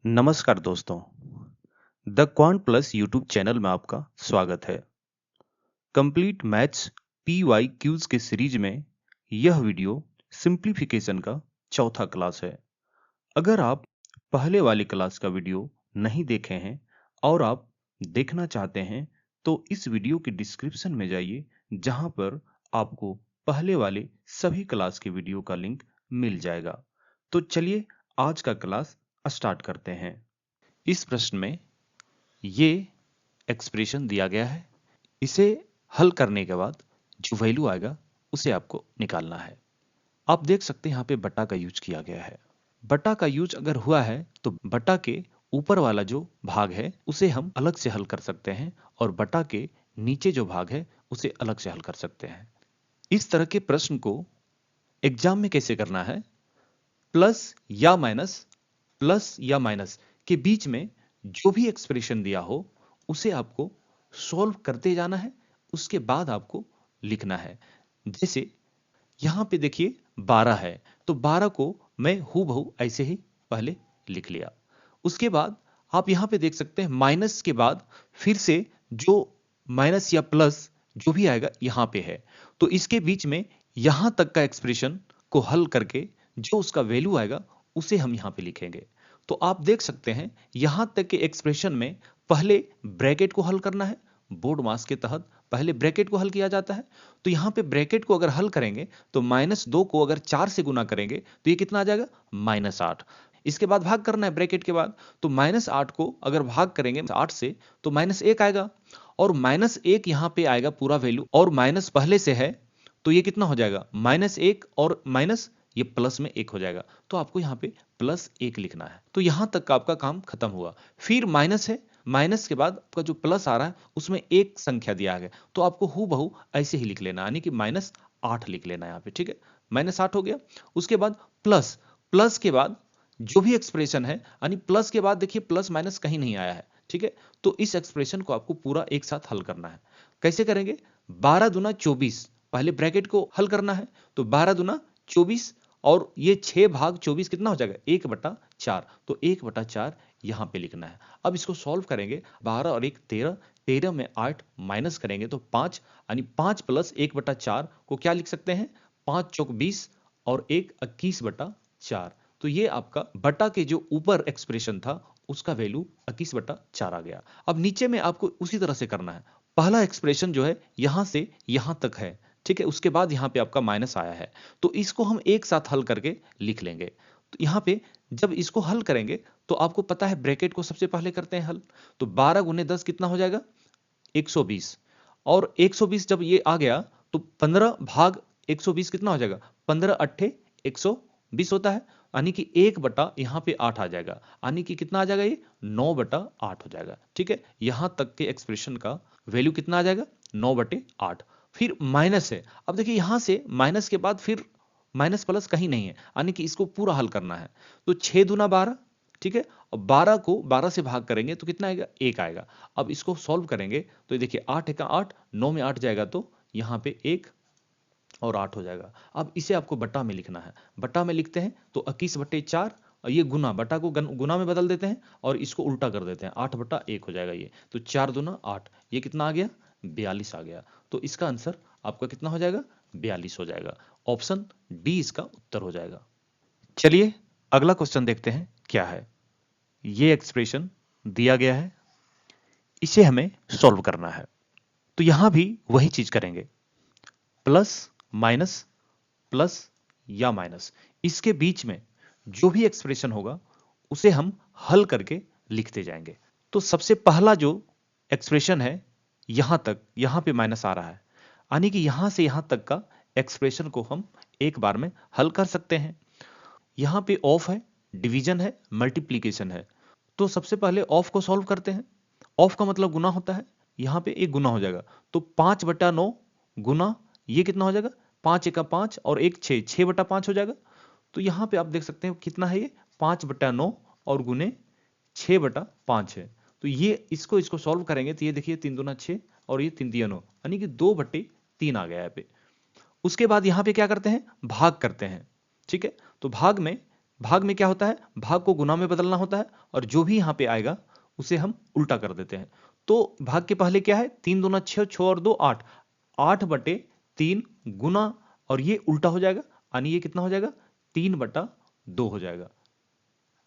नमस्कार दोस्तों, the quant plus YouTube channel में आपका स्वागत है। कंप्लीट मैथ्स पीवाई क्यूज के सीरीज में यह वीडियो सिंप्लीफिकेशन का चौथा क्लास है। अगर आप पहले वाली क्लास का वीडियो नहीं देखे हैं और आप देखना चाहते हैं तो इस वीडियो के डिस्क्रिप्शन में जाइए, जहां पर आपको पहले वाले सभी क्लास के वीडियो का लिंक मिल जाएगा। तो चलिए आज का क्लास स्टार्ट करते हैं। इस प्रश्न में ये एक्सप्रेशन दिया गया है। इसे हल करने के बाद जो वैल्यू आएगा उसे आपको निकालना है। आप देख सकते हैं यहाँ पे बटा का यूज किया गया है। बटा का यूज अगर हुआ है तो बटा के ऊपर वाला जो भाग है उसे हम अलग से हल कर सकते हैं और बटा के नीचे जो भाग है उसे अलग से हल कर सकते हैं। इस तरह के प्रश्न को एग्जाम में कैसे करना है, प्लस या माइनस के बीच में जो भी एक्सप्रेशन दिया हो उसे आपको सॉल्व करते जाना है, उसके बाद आपको लिखना है। जैसे यहां पे देखिए 12 है तो 12 को मैं हूबहू ऐसे ही पहले लिख लिया। उसके बाद आप यहां पे देख सकते हैं माइनस के बाद फिर से जो माइनस या प्लस जो भी आएगा यहां पे है, तो इसके बीच में यहां तक का एक्सप्रेशन को हल करके जो उसका वैल्यू आएगा उसे हम यहां पे लिखेंगे। तो आप देख सकते हैं यहां तक के एक्सप्रेशन में पहले ब्रैकेट को हल करना है। बोर्ड मास के तहत पहले ब्रैकेट को हल किया जाता है। तो यहां पे ब्रैकेट को अगर हल करेंगे तो -2 को अगर 4 से गुना करेंगे तो ये कितना आ जाएगा, -8। इसके बाद भाग करना है ब्रैकेट के बाद, तो -8 को अगर भाग करेंगे 8 से तो -1 आएगा और -1 यहां पे आएगा पूरा वैल्यू, और माइनस पहले से है तो ये कितना हो जाएगा, -1 और माइनस ये प्लस में 1 हो जाएगा। तो आपको यहाँ पे +1 लिखना है। तो यहां तक का आपका काम खत्म हुआ। फिर माइनस है, माइनस के बाद आपका जो प्लस आ रहा है उसमें एक संख्या दिया गया, तो आपको हूबहू ऐसे ही लिख लेना, यानी कि -8 लिख लेना यहाँ पे। ठीक है, -8 हो गया। उसके बाद प्लस, प्लस के बाद जो भी एक्सप्रेशन है, यानी प्लस के बाद देखिए प्लस माइनस कहीं नहीं आया है। ठीक है, तो इस एक्सप्रेशन को आपको पूरा एक साथ हल करना है। कैसे करेंगे, 12 दूना 24, पहले ब्रैकेट को हल करना है। तो 12 दूना 24 और ये 6 भाग 24 कितना हो जाएगा, 1/4। तो 1/4 यहां पे लिखना है। अब इसको सॉल्व करेंगे, 12 और 1 13, 13 में 8 माइनस करेंगे तो 5, यानी 5 प्लस 1/4 को क्या लिख सकते हैं, 5 चौक 20 और 1 21/4। तो ये आपका बटा के जो ऊपर एक्सप्रेशन था उसका वैल्यू 21/4 आ गया। अब नीचे में आपको उसी तरह से करना है। पहला एक्सप्रेशन जो है यहां से यहां तक है, ठीक है, उसके बाद यहां पे आपका माइनस आया है, तो इसको हम एक साथ हल करके लिख लेंगे। तो यहां पे जब इसको हल करेंगे तो आपको पता है ब्रैकेट को सबसे पहले करते हैं हल। तो 12 गुने 10 कितना हो जाएगा, 120, और 120 जब ये आ गया तो 15 भाग 120 कितना हो जाएगा, 15 अट्ठे 120 होता है, यानी कि 1 बटा यहाँ पे 8 आ जाएगा, यानी कि कितना आ जाएगा, ये 9/8 हो जाएगा। ठीक है, यहां तक के एक्सप्रेशन का वैल्यू कितना आ जाएगा, 9/8। फिर माइनस है, अब देखिए यहां से माइनस के बाद फिर माइनस प्लस कहीं नहीं है, यानी कि इसको पूरा हल करना है। तो 6 दूना 12, ठीक है, और 12 को 12 से भाग करेंगे तो कितना आएगा, 1 आएगा। अब इसको सॉल्व करेंगे तो देखिए 8 का 8, 9 में 8 जाएगा तो यहाँ पे 1 और 8 हो जाएगा। अब इसे आपको बटा में लिखना है। बटा में लिखते हैं तो 21/4, और ये गुना, बटा को गुना में बदल देते हैं और इसको उल्टा कर देते हैं, 8/1 हो जाएगा ये। तो 4 दूना 8, ये कितना आ गया, 42 आ गया। तो इसका आंसर आपका कितना हो जाएगा, 42 हो जाएगा। ऑप्शन डी इसका उत्तर हो जाएगा। चलिए अगला क्वेश्चन देखते हैं क्या है। ये एक्सप्रेशन दिया गया है, इसे हमें सॉल्व करना है। तो यहां भी वही चीज करेंगे, प्लस माइनस, प्लस या माइनस, इसके बीच में जो भी एक्सप्रेशन होगा उसे हम हल करके लिखते जाएंगे। तो सबसे पहला जो एक्सप्रेशन है यहां तक, यहां पे माइनस आ रहा है, यानी कि यहां से यहां तक का एक्सप्रेशन को हम एक बार में हल कर सकते हैं। यहां पे ऑफ है, डिवीजन है, मल्टीप्लीकेशन है। तो सबसे पहले ऑफ को सॉल्व करते हैं। ऑफ का मतलब गुना होता है, यहां पे एक गुना हो जाएगा, तो 5/9 गुना, ये कितना हो जाएगा, 5 एका 5 और 1 6, 6/5 हो जाएगा। तो यहां पे आप देख सकते हैं कितना है, ये 5/9 और गुने 6/5 है। तो ये इसको इसको सॉल्व करेंगे तो ये देखिए 3 दूना 6 और ये 3 तिया 9, यानी कि 2/3 आ गया यहाँ पे। उसके बाद यहां पे क्या करते हैं, भाग करते हैं। ठीक है, तो भाग में भाग में क्या होता है, भाग को गुना में बदलना होता है और जो भी यहाँ पे आएगा उसे हम उल्टा कर देते हैं। तो भाग के पहले क्या है, 3 दूना 6, 6 और 2 8, 8/3 गुना, और ये उल्टा हो जाएगा यानी ये कितना हो जाएगा, 3/2 हो जाएगा।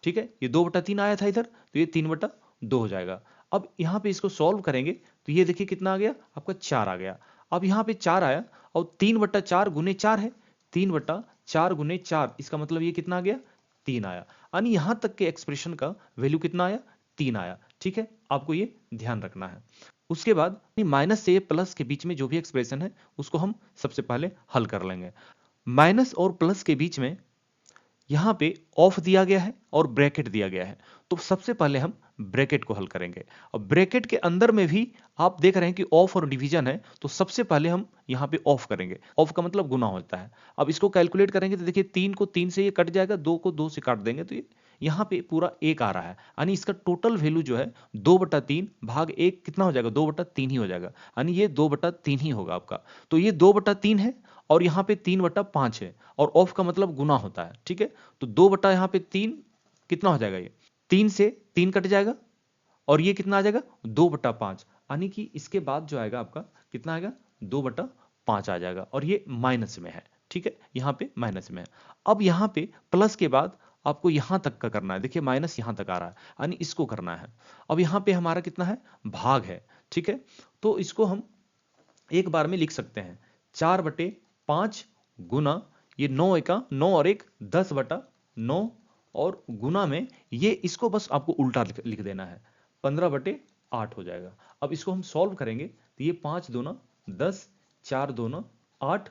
ठीक है, ये 2/3 आया था इधर, तो ये 3/2 हो जाएगा। अब यहाँ पे इसको सॉल्व करेंगे तो ये देखिए कितना आ गया, आपका 4 आ गया। अब यहाँ पे 4 आया और 3/4 गुने 4 है, 3/4 गुने 4, इसका मतलब ये कितना आ गया, 3 आया। यानी यहाँ तक के एक्सप्रेशन का वैल्यू कितना आया, 3 आया। ठीक है, आपको ये ध्यान रखना है। उसके बाद माइनस से प्लस के बीच में जो भी एक्सप्रेशन है उसको हम सबसे पहले हल कर लेंगे। माइनस और प्लस के बीच में यहाँ पे ऑफ दिया गया है और ब्रैकेट दिया गया है, तो सबसे पहले हम ब्रैकेट को हल करेंगे। अब ब्रैकेट के अंदर में भी आप देख रहे हैं कि ऑफ और डिवीजन है, तो सबसे पहले हम यहाँ पे ऑफ करेंगे। ऑफ का मतलब गुना होता है। अब इसको कैलकुलेट करेंगे तो देखिए 3 को 3 से ये कट जाएगा, 2 को 2 से काट देंगे तो ये यहाँ पे पूरा 1 आ रहा है, यानी इसका टोटल वैल्यू जो है 2/3 भाग 1 कितना हो जाएगा, 2/3 ही हो जाएगा, यानी ये 2/3 ही होगा आपका। तो ये 2/3 है और यहाँ पे 3/5 है, और ऑफ का मतलब गुना होता है। ठीक है, तो 2 बटा यहाँ पे 3 कितना हो जाएगा, ये 3 से 3 कट जाएगा और ये कितना आ जाएगा, 2/5, यानी कि इसके बाद जो आएगा आपका कितना आएगा, 2/5 आ जाएगा, और ये माइनस में है। ठीक है, यहाँ पे माइनस में है। अब यहाँ पे प्लस के बाद आपको यहाँ तक का करना है, देखिए माइनस यहाँ तक आ रहा है, यानी इसको करना है। अब यहाँ पे हमारा कितना है, भाग है। ठीक है, तो इसको हम एक बार में लिख सकते हैं, 4/5 गुना ये 9 एका 9 और 1 10/9, और गुना में ये इसको बस आपको उल्टा लिख देना है, 15/8 हो जाएगा। अब इसको हम सॉल्व करेंगे तो ये 5 दूना 10, 4 दूना 8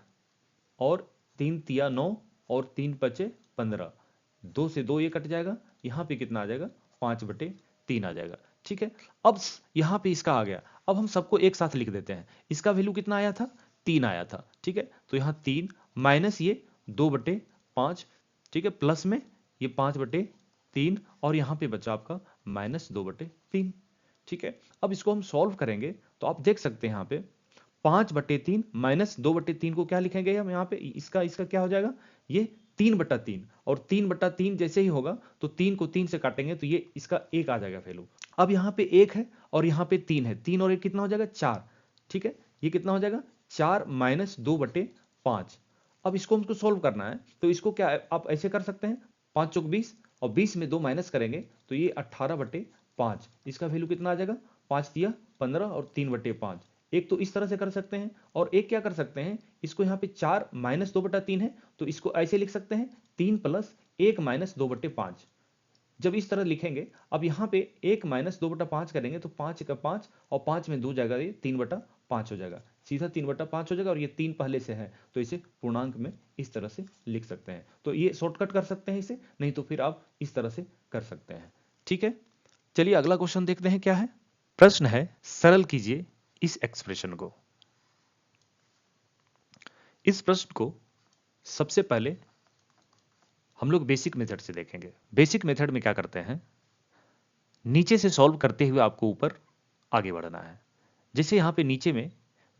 और 3 तिया 9 और 3 पचे 15, 2 से 2 ये कट जाएगा, यहाँ पे कितना आ जाएगा, 5/3 आ जाएगा। ठीक है, अब यहाँ पे इसका आ गया। अब हम सबको एक साथ लिख देते हैं। इसका वैल्यू कितना आया था, 3 आया था। ठीक है, तो यहाँ 3 माइनस ये 2/5, ठीक है, प्लस में ये 5/3, और यहाँ पे बचा आपका -2/3। ठीक है, अब इसको हम सॉल्व करेंगे तो आप देख सकते हैं यहाँ पे 5/3 -2/3 को क्या लिखेंगे हम यहाँ पे, इसका इसका क्या हो जाएगा, ये 3/3, और 3/3 जैसे ही होगा तो 3 को 3 से काटेंगे तो ये इसका 1 आ जाएगा वैल्यू। अब यहाँ पे 1 है और यहाँ पे 3 है, 3 और 1 कितना हो जाएगा, 4। ठीक है, ये कितना हो जाएगा, 4 -2/5। अब इसको हमको सोल्व करना है, तो इसको क्या आप ऐसे कर सकते हैं, 5 चौक 20 और 20 में 2 माइनस करेंगे तो ये 18/5, इसका वैल्यू कितना आ जाएगा, 5 दिया 15 और 3/5। एक तो इस तरह से कर सकते हैं, और एक क्या कर सकते हैं, इसको यहाँ पे 4 -2/3 है तो इसको ऐसे लिख सकते हैं, 3 + 1 -2/5। जब इस तरह लिखेंगे, अब यहाँ पे 1 -2/5 करेंगे तो 5 का 5 और 5 में 2 जाएगा, ये 3/5 हो जाएगा, सीधा 3/5 हो जाएगा, और ये 3 पहले से है तो इसे पूर्णांक में इस तरह से लिख सकते हैं। तो ये शॉर्टकट कर सकते हैं इसे, नहीं तो फिर आप इस तरह से कर सकते हैं। ठीक है, चलिए अगला क्वेश्चन देखते हैं क्या है। प्रश्न है, सरल कीजिए इस एक्सप्रेशन को। इस प्रश्न को सबसे पहले हम लोग बेसिक मेथड से देखेंगे। बेसिक मेथड में क्या करते हैं, नीचे से सॉल्व करते हुए आपको ऊपर आगे बढ़ना है। जैसे यहाँ पे नीचे में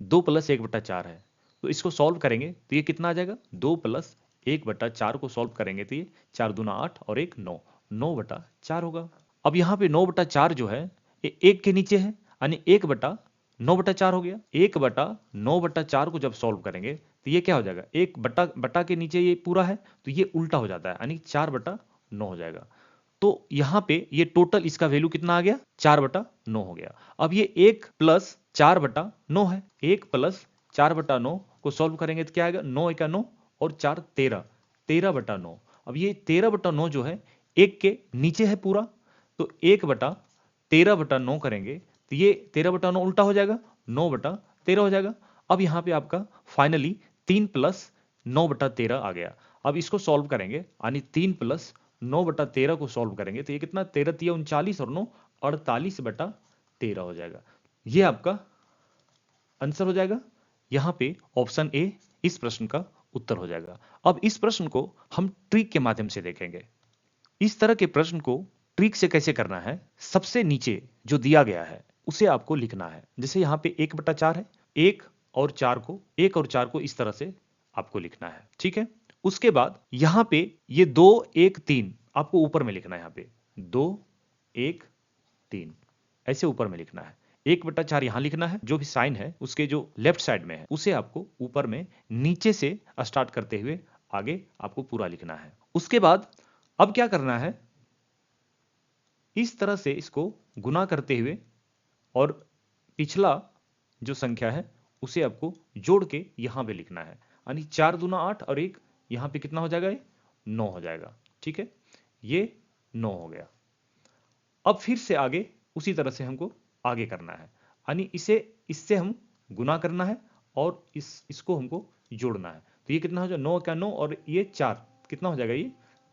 2 + 1/4 है, तो इसको सॉल्व करेंगे तो ये कितना आ जाएगा, 2 + 1/4 को सॉल्व करेंगे तो ये 4 दूना 8 और 1 9, 9/4 होगा। अब यहाँ पे 9/4 जो है ये 1 के नीचे है, यानी 1/9/4 हो गया। 1/9/4 को जब सॉल्व करेंगे तो ये क्या हो जाएगा, 1 के नीचे ये पूरा है तो ये उल्टा हो जाता है, यानी 4/9 हो जाएगा। तो यहाँ पे ये टोटल इसका वैल्यू कितना आ गया, 4/9 हो गया। अब ये 1 + 4/9 है, 1 + 4/9 को सॉल्व करेंगे तो क्या आएगा, 9 × 9 और 4 13, 13/9। अब ये 13/9 जो है 1 के नीचे है पूरा, तो 1/13/9 करेंगे तो ये 13/9 उल्टा हो जाएगा, 9/13 हो जाएगा। अब यहाँ पे आपका फाइनली 3 + 9/13 आ गया। अब इसको सॉल्व करेंगे, यानी 3 + 9/13 को सॉल्व करेंगे तो ये कितना, 13 × 3 = 39 और 9 48/13 हो जाएगा। ये आपका आंसर हो जाएगा। यहाँ पे ऑप्शन ए इस प्रश्न का उत्तर हो जाएगा। अब इस प्रश्न को हम ट्रिक के माध्यम से देखेंगे। इस तरह के प्रश्न को ट्रिक से कैसे करना है, सबसे नीचे जो दिया गया है उसे आपको लिखना है। जैसे यहाँ पे 1/4 है, 1 और 4 को इस तरह से आपको लिखना है। ठीक है, उसके बाद यहां पे ये 2 1 3 आपको ऊपर में लिखना है। यहां पे 2 1 3 ऐसे ऊपर में लिखना है। 1/4 यहां लिखना है, जो भी साइन है उसके जो लेफ्ट साइड में है उसे आपको ऊपर में नीचे से स्टार्ट करते हुए आगे आपको पूरा लिखना है। उसके बाद अब क्या करना है, इस तरह से इसको गुना करते हुए और पिछला जो संख्या है उसे आपको जोड़ के यहां पे लिखना है। यानी 4 दूना 8 और एक यहां पे कितना हो जाएगा, ये 9 हो जाएगा। ठीक है, ये 9 हो गया। अब फिर से आगे उसी तरह से हमको आगे करना है, यानी इससे हम गुना करना है और इसको हमको जोड़ना है। तो ये कितना हो जाएगा, 9 क्या 9 और ये 4 कितना हो जाएगा, ये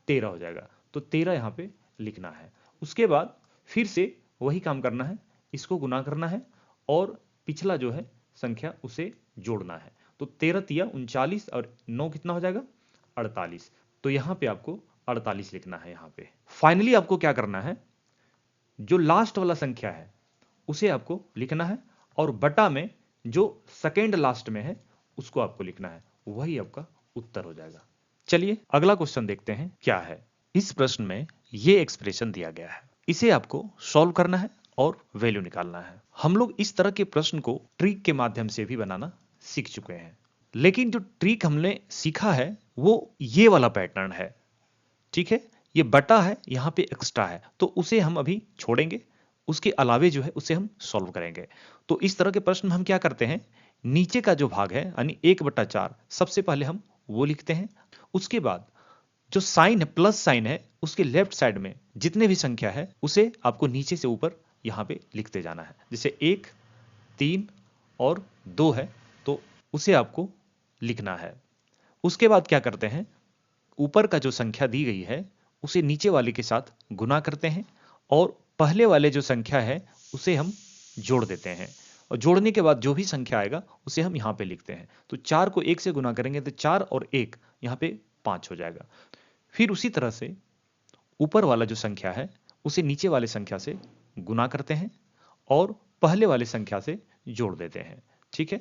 13 हो जाएगा। तो 13 यहाँ पे लिखना है। उसके बाद फिर से वही काम करना है, इसको गुना करना है और पिछला जो है संख्या उसे जोड़ना है। तो 13 तिया 39 और 9 कितना हो जाएगा, 48। तो यहाँ पे आपको 48 लिखना है। यहाँ पे फाइनली आपको क्या करना है, जो लास्ट वाला संख्या है उसे आपको लिखना है और बटा में जो सेकेंड लास्ट में है उसको आपको लिखना है, वही आपका उत्तर हो जाएगा। चलिए अगला क्वेश्चन देखते हैं क्या है। इस प्रश्न में ये एक्सप्रेशन दिया गया है, इसे आपको सॉल्व करना है और वैल्यू निकालना है। हम लोग इस तरह के प्रश्न को ट्रिक के माध्यम से भी बनाना सीख चुके हैं, लेकिन जो ट्रिक हमने सीखा है वो ये वाला पैटर्न है। ठीक है, ये बटा है, यहां पे एक्स्ट्रा है, तो उसे हम अभी छोड़ेंगे, उसके अलावे जो है उसे हम सॉल्व करेंगे। तो इस तरह के प्रश्न में हम क्या करते हैं, नीचे का जो भाग है यानी 1/4 सबसे पहले हम वो लिखते हैं। उसके बाद जो साइन है, प्लस साइन है, उसके लेफ्ट साइड में जितने भी संख्या है उसे आपको नीचे से ऊपर यहां पे लिखते जाना है। जैसे 1 3 और 2 है तो उसे आपको लिखना है। उसके बाद क्या करते हैं, ऊपर का जो संख्या दी गई है उसे नीचे वाले के साथ गुना करते हैं और पहले वाले जो संख्या है उसे हम जोड़ देते हैं और जोड़ने के बाद जो भी संख्या आएगा उसे हम यहाँ पे लिखते हैं। तो 4 को 1 से गुना करेंगे तो 4 और 1 यहाँ पे 5 हो जाएगा। फिर उसी तरह से ऊपर वाला जो संख्या है उसे नीचे वाले संख्या से गुना करते हैं और पहले वाले संख्या से जोड़ देते हैं। ठीक है,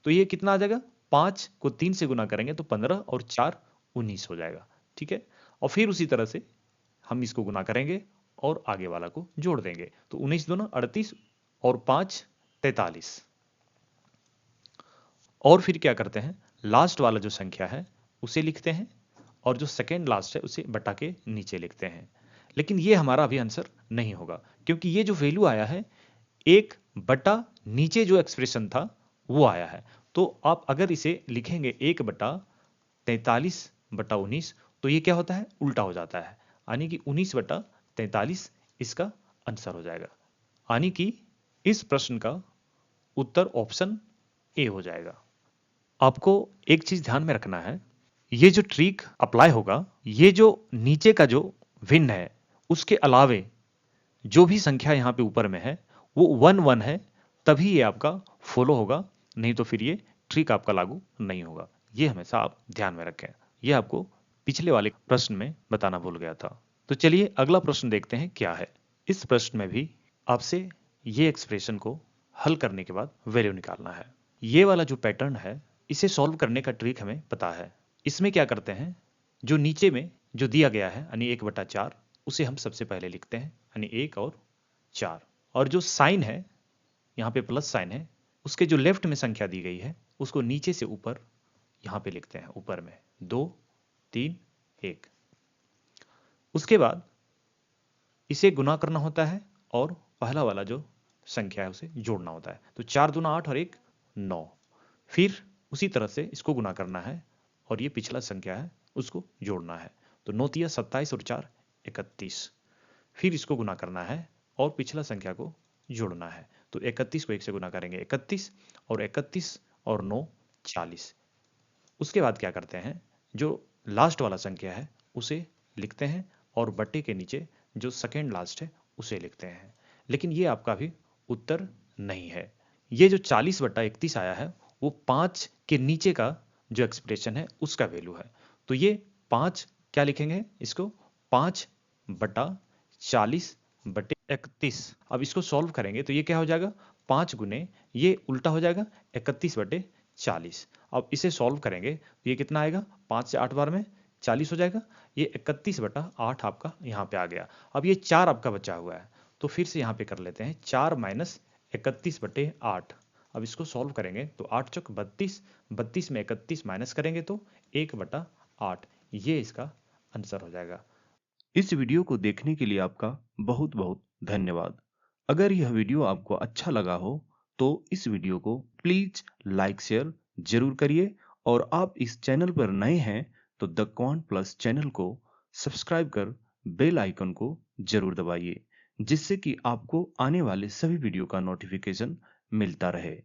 तो ये कितना आ जाएगा, 5 को 3 से गुना करेंगे तो 15 और 4 19 हो जाएगा। ठीक है, और फिर उसी तरह से हम इसको गुना करेंगे और आगे वाला को जोड़ देंगे तो 19 दूना 38 और 5 43। और फिर क्या करते हैं, लास्ट वाला जो संख्या है उसे लिखते हैं और जो सेकेंड लास्ट है उसे बटा के नीचे लिखते हैं। लेकिन ये हमारा अभी आंसर नहीं होगा, क्योंकि ये जो वैल्यू आया है 1 बटा नीचे जो एक्सप्रेशन था वो आया है। तो आप अगर इसे लिखेंगे 1/43/19 तो ये क्या होता है, उल्टा हो जाता है, यानी कि 19/43 इसका आंसर हो जाएगा। यानी कि इस प्रश्न का उत्तर ऑप्शन ए हो जाएगा। आपको एक चीज ध्यान में रखना है, ये जो ट्रिक अप्लाई होगा, ये जो नीचे का जो भिन्न है उसके अलावे जो भी संख्या यहाँ पे ऊपर में है वो 1 1 है, तभी ये आपका फॉलो होगा, नहीं तो फिर ये ट्रिक आपका लागू नहीं होगा। ये हमेशा आप ध्यान में रखें। ये आपको पिछले वाले प्रश्न में बताना भूल गया था। तो चलिए अगला प्रश्न देखते हैं क्या है। इस प्रश्न में भी आपसे ये एक्सप्रेशन को हल करने के बाद वैल्यू निकालना है। ये वाला जो पैटर्न है इसे सॉल्व करने का ट्रिक हमें पता है। इसमें क्या करते हैं, जो नीचे में जो दिया गया है यानी 1/4 उसे हम सबसे पहले लिखते हैं, यानी 1 और 4, और जो साइन है यहाँ पे प्लस साइन है उसके जो लेफ्ट में संख्या दी गई है उसको नीचे से ऊपर यहाँ पे लिखते हैं, ऊपर में 2 3 1। उसके बाद इसे गुना करना होता है और पहला वाला जो संख्या है उसे जोड़ना होता है। तो 4 दूना 8 और 1 9। फिर उसी तरह से इसको गुना करना है और ये पिछला संख्या है उसको जोड़ना है। तो 9 तिया 27 और 4 31। फिर इसको गुना करना है और पिछला संख्या को जोड़ना है। तो 31 को 1 से गुना करेंगे 31 और 9 40। उसके बाद क्या करते हैं, जो लास्ट वाला संख्या है उसे लिखते हैं और बट्टे के नीचे जो सेकेंड लास्ट है उसे लिखते हैं। लेकिन ये आपका भी उत्तर नहीं है। ये जो 40/31 आया है वो 5 के नीचे का जो एक्सप्रेशन है उसका वैल्यू है। तो ये 5 क्या लिखेंगे, इसको 5/40/31। अब इसको सॉल्व करेंगे तो ये क्या हो जाएगा, 5 गुने ये उल्टा हो जाएगा 31/40। अब इसे सॉल्व करेंगे तो ये कितना आएगा, 5 से 8 बार में 40 हो जाएगा। ये 31/8 आपका यहाँ पे आ गया। अब ये 4 आपका बचा हुआ है, तो फिर से यहाँ पे कर लेते हैं 4 माइनस 31/8। अब इसको सॉल्व करेंगे तो 8 चौक 32, 32 में 31 माइनस करेंगे तो 1/8, ये इसका आंसर हो जाएगा। इस वीडियो को देखने के लिए आपका बहुत बहुत धन्यवाद। अगर यह वीडियो आपको अच्छा लगा हो तो इस वीडियो को प्लीज लाइक शेयर जरूर करिए, और आप इस चैनल पर नए हैं तो द क्वांट प्लस चैनल को सब्सक्राइब कर बेल आइकन को जरूर दबाइए, जिससे कि आपको आने वाले सभी वीडियो का नोटिफिकेशन मिलता रहे।